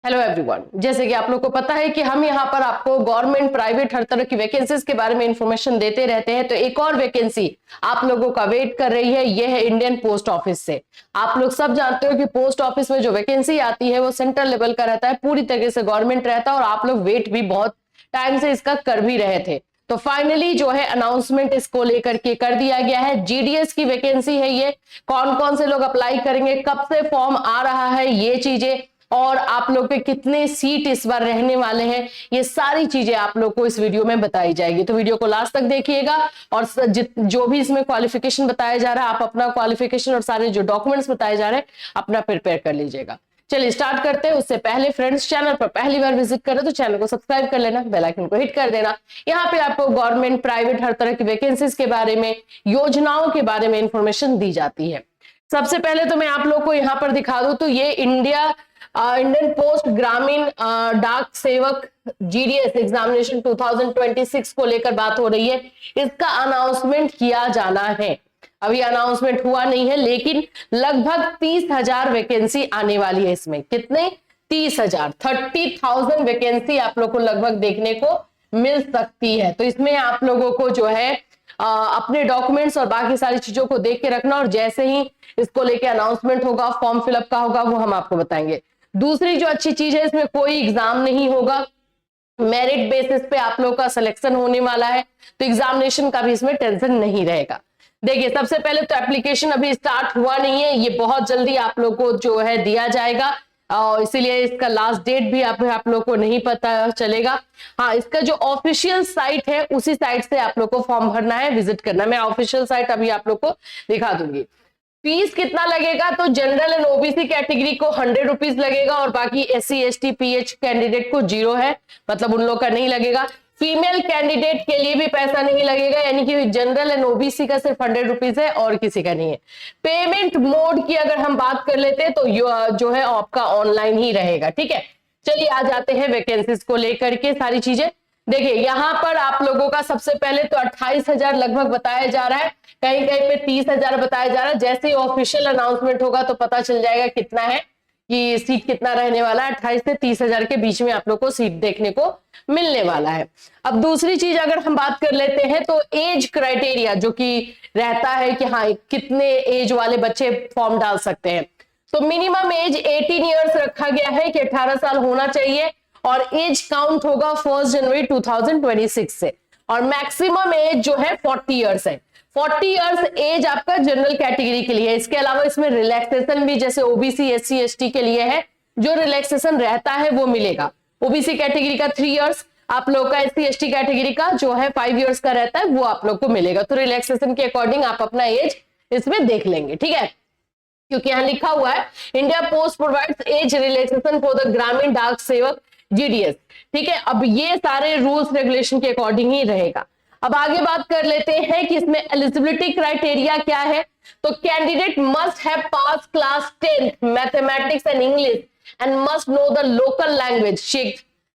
Hello everyone, जैसे कि आप लोग को पता है कि हम यहाँ पर आपको गवर्नमेंट प्राइवेट हर तरह की वैकेंसीज के बारे में इंफॉर्मेशन देते रहते हैं। तो एक और वैकेंसी आप लोगों का वेट कर रही है, यह है इंडियन पोस्ट ऑफिस से। आप लोग सब जानते हो कि पोस्ट ऑफिस में जो वैकेंसी आती है वो सेंट्रल लेवल का रहता है, पूरी तरीके से गवर्नमेंट रहता है और आप लोग वेट भी बहुत टाइम से इसका कर भी रहे थे। तो फाइनली जो है अनाउंसमेंट इसको लेकर के कर दिया गया है। जीडीएस की वैकेंसी है ये। कौन कौन से लोग अप्लाई करेंगे, कब से फॉर्म आ रहा है, ये चीजें और आप लोग के कितने सीट इस बार रहने वाले हैं, ये सारी चीजें आप लोग को इस वीडियो में बताई जाएगी। तो वीडियो को लास्ट तक देखिएगा और जो भी इसमें क्वालिफिकेशन बताया जा रहा है, आप अपना क्वालिफिकेशन और सारे जो डॉक्यूमेंट्स बताए जा रहे हैं अपना प्रिपेयर कर लीजिएगा। चलिए स्टार्ट करते हैं। उससे पहले फ्रेंड्स, चैनल पर पहली बार विजिट करें तो चैनल को सब्सक्राइब कर लेना, बेल आइकन को हिट कर देना। यहाँ पे आपको गवर्नमेंट प्राइवेट हर तरह की वैकेंसीज के बारे में, योजनाओं के बारे में इंफॉर्मेशन दी जाती है। सबसे पहले तो मैं आप लोग को यहाँ पर दिखा दूं तो ये इंडियन पोस्ट ग्रामीण डाक सेवक जीडीएस एग्जामिनेशन 2026 को लेकर बात हो रही है। इसका अनाउंसमेंट किया जाना है। अभी अनाउंसमेंट हुआ नहीं है, लेकिन लगभग 30,000 वैकेंसी आने वाली है। इसमें कितने? 30,000, 30,000 वैकेंसी आप लोग को लगभग देखने को मिल सकती है। तो इसमें आप लोगों को जो है अपने डॉक्यूमेंट्स और बाकी सारी चीजों को देख के रखना, और जैसे ही इसको लेके अनाउंसमेंट होगा, फॉर्म फिलअप का होगा, वो हम आपको बताएंगे। दूसरी जो अच्छी चीज है, इसमें कोई एग्जाम नहीं होगा, मेरिट बेसिस पे आप लोग का सिलेक्शन होने वाला है। तो एग्जामिनेशन का भी इसमें टेंशन नहीं रहेगा। देखिए, सबसे पहले तो एप्लीकेशन अभी स्टार्ट हुआ नहीं है, ये बहुत जल्दी आप लोग को जो है दिया जाएगा और इसीलिए इसका लास्ट डेट भी आप लोग को नहीं पता चलेगा। हाँ, इसका जो ऑफिशियल साइट है उसी साइट से आप लोग को फॉर्म भरना है, विजिट करना है। मैं ऑफिशियल साइट अभी आप लोग को दिखा दूंगी। फीस कितना लगेगा? तो जनरल एंड ओबीसी कैटेगरी को 100 रुपीज लगेगा और बाकी SC ST PH कैंडिडेट को 0 है, मतलब उन लोग का नहीं लगेगा। फीमेल कैंडिडेट के लिए भी पैसा नहीं लगेगा, यानी कि जनरल एंड ओबीसी का सिर्फ 100 रुपीज है और किसी का नहीं है। पेमेंट मोड की अगर हम बात कर लेते हैं तो जो है आपका ऑनलाइन ही रहेगा। ठीक है, चलिए आ जाते हैं वैकेंसीज को लेकर के सारी चीजें। देखिए, यहां पर आप लोगों का सबसे पहले तो 28,000 लगभग बताया जा रहा है, कहीं कहीं पे 30,000 बताया जा रहा है। जैसे ही ऑफिशियल अनाउंसमेंट होगा तो पता चल जाएगा कितना है, कि सीट कितना रहने वाला है। 28 से 30,000 के बीच में आप लोग को सीट देखने को मिलने वाला है। अब दूसरी चीज अगर हम बात कर लेते हैं तो एज क्राइटेरिया जो कि रहता है कि हाँ कितने एज वाले बच्चे फॉर्म डाल सकते हैं। तो मिनिमम एज 18 ईयर्स रखा गया है कि 18 साल होना चाहिए और एज काउंट होगा 1 जनवरी 2026 से, और मैक्सिमम एज जो है 40 ईयर्स है। 40 ईयर्स एज आपका जनरल कैटेगरी के लिए है। इसके अलावा इसमें रिलैक्सेशन भी जैसे ओबीसी SC ST के लिए है, जो रिलैक्सेशन रहता है वो मिलेगा। ओबीसी कैटेगरी का 3 ईयर्स, आप लोग का SC ST कैटेगरी का जो है 5 ईयर्स का रहता है, वो आप लोग को मिलेगा। तो रिलैक्सेशन के अकॉर्डिंग आप अपना एज इसमें देख लेंगे। ठीक है, क्योंकि यहां लिखा हुआ है India post provides age relaxation for the ग्रामीण डाक सेवक जीडीएस। ठीक है, अब ये सारे रूल्स रेगुलेशन के अकॉर्डिंग ही रहेगा। अब आगे बात कर लेते हैं कि इसमें एलिजिबिलिटी क्राइटेरिया क्या है। तो candidate must have pass class 10th mathematics and English and must know the local language.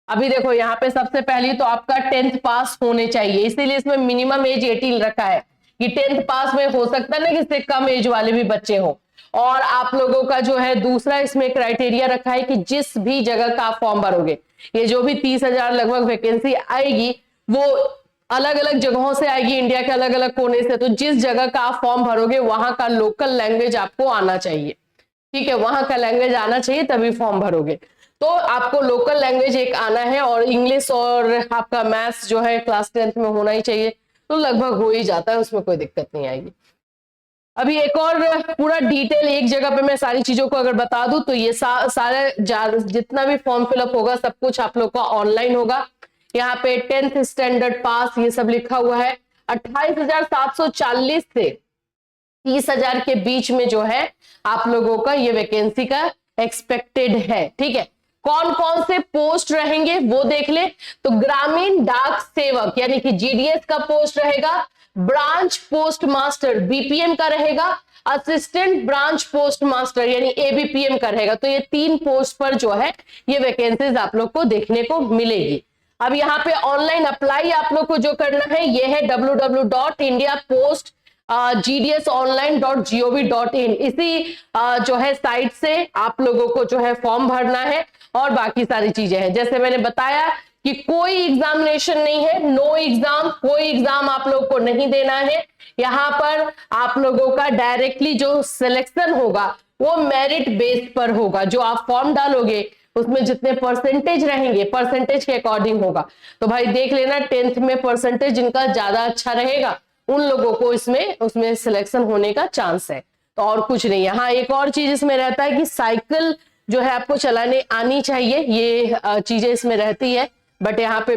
अभी देखो, यहाँ पे सबसे पहले तो आपका 10th पास होने चाहिए, इसीलिए इसमें मिनिमम एज 18 रखा है कि 10th पास में हो सकता है ना कि इससे कम एज वाले भी बच्चे हो। और आप लोगों का जो है दूसरा इसमें क्राइटेरिया रखा है कि जिस भी जगह का आप फॉर्म भरोगे, ये जो भी 30,000 लगभग वैकेंसी आएगी वो अलग अलग जगहों से आएगी, इंडिया के अलग अलग कोने से। तो जिस जगह का आप फॉर्म भरोगे वहां का लोकल लैंग्वेज आपको आना चाहिए। ठीक है, वहां का लैंग्वेज आना चाहिए तभी फॉर्म भरोगे। तो आपको लोकल लैंग्वेज एक आना है और इंग्लिश और आपका मैथ्स जो है क्लास 10th में होना ही चाहिए। तो लगभग हो ही जाता है, उसमें कोई दिक्कत नहीं आएगी। अभी एक और पूरा डिटेल एक जगह पे मैं सारी चीजों को अगर बता दूं तो ये सारे जितना भी फॉर्म फिलअप होगा सब कुछ आप लोग का ऑनलाइन होगा। यहाँ पे 10th स्टैंडर्ड पास ये सब लिखा हुआ है। 28,740 से 30,000 के बीच में जो है आप लोगों का ये वैकेंसी का एक्सपेक्टेड है। ठीक है, कौन कौन से पोस्ट रहेंगे वो देख ले। तो ग्रामीण डाक सेवक यानी कि जीडीएस का पोस्ट रहेगा, ब्रांच पोस्ट मास्टर BPM का रहेगा, असिस्टेंट ब्रांच पोस्ट मास्टर यानी ABPM का रहेगा। तो ये 3 पोस्ट पर जो है ये वैकेंसीज आप लोग को देखने को मिलेगी। अब यहाँ पे ऑनलाइन अप्लाई आप लोग को जो करना है ये है www.indiapost gdsonline.gov.in। इसी जो है साइट से आप लोगों को जो है फॉर्म भरना है और बाकी सारी चीजें हैं। जैसे मैंने बताया कि कोई एग्जामिनेशन नहीं है, नो एग्जाम, कोई एग्जाम आप लोग को नहीं देना है। यहां पर आप लोगों का डायरेक्टली जो सिलेक्शन होगा वो मेरिट बेस पर होगा। जो आप फॉर्म डालोगे उसमें जितने परसेंटेज रहेंगे परसेंटेज के अकॉर्डिंग होगा। तो भाई देख लेना 10th में परसेंटेज जिनका ज्यादा अच्छा रहेगा उन लोगों को उसमें सिलेक्शन होने का चांस है, तो और कुछ नहीं। यहाँ एक और चीज इसमें रहता है कि साइकिल जो है आपको चलाने आनी चाहिए, ये चीजें इसमें रहती है, बट यहाँ पे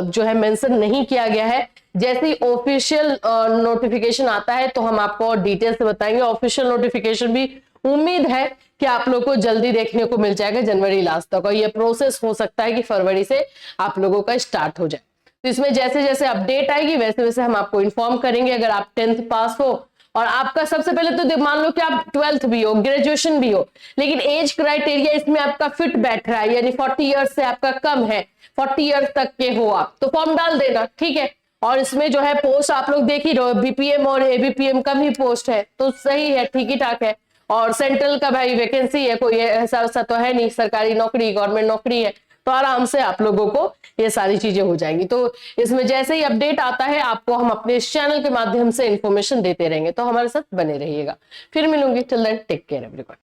जो है मेंशन नहीं किया गया है। जैसे ही ऑफिशियल नोटिफिकेशन आता है तो हम आपको और डिटेल से बताएंगे। ऑफिशियल नोटिफिकेशन भी उम्मीद है कि आप लोग को जल्दी देखने को मिल जाएगा जनवरी लास्ट तक, और ये प्रोसेस हो सकता है कि फरवरी से आप लोगों का स्टार्ट हो जाए। तो इसमें जैसे जैसे अपडेट आएगी वैसे वैसे हम आपको इन्फॉर्म करेंगे। अगर आप 10th पास हो और आपका सबसे पहले तो मान लो कि आप 12th भी हो, ग्रेजुएशन भी हो, लेकिन एज क्राइटेरिया इसमें आपका फिट बैठ रहा है, यानी 40 ईयर्स से आपका कम है, 40 ईयर्स तक के हो आप, तो फॉर्म डाल देना, ठीक है। और इसमें जो है पोस्ट आप लोग देख ही रहे हो, बीपीएम और एबीपीएम का भी पोस्ट है, तो सही है, ठीक ही ठाक है। और सेंट्रल का भाई वैकेंसी है, कोई ऐसा वैसा तो है नहीं, सरकारी नौकरी गवर्नमेंट नौकरी है, तो आराम से आप लोगों को ये सारी चीजें हो जाएंगी। तो इसमें जैसे ही अपडेट आता है आपको हम अपने इस चैनल के माध्यम से इंफॉर्मेशन देते रहेंगे, तो हमारे साथ बने रहिएगा। फिर मिलूंगी, till then take care everyone.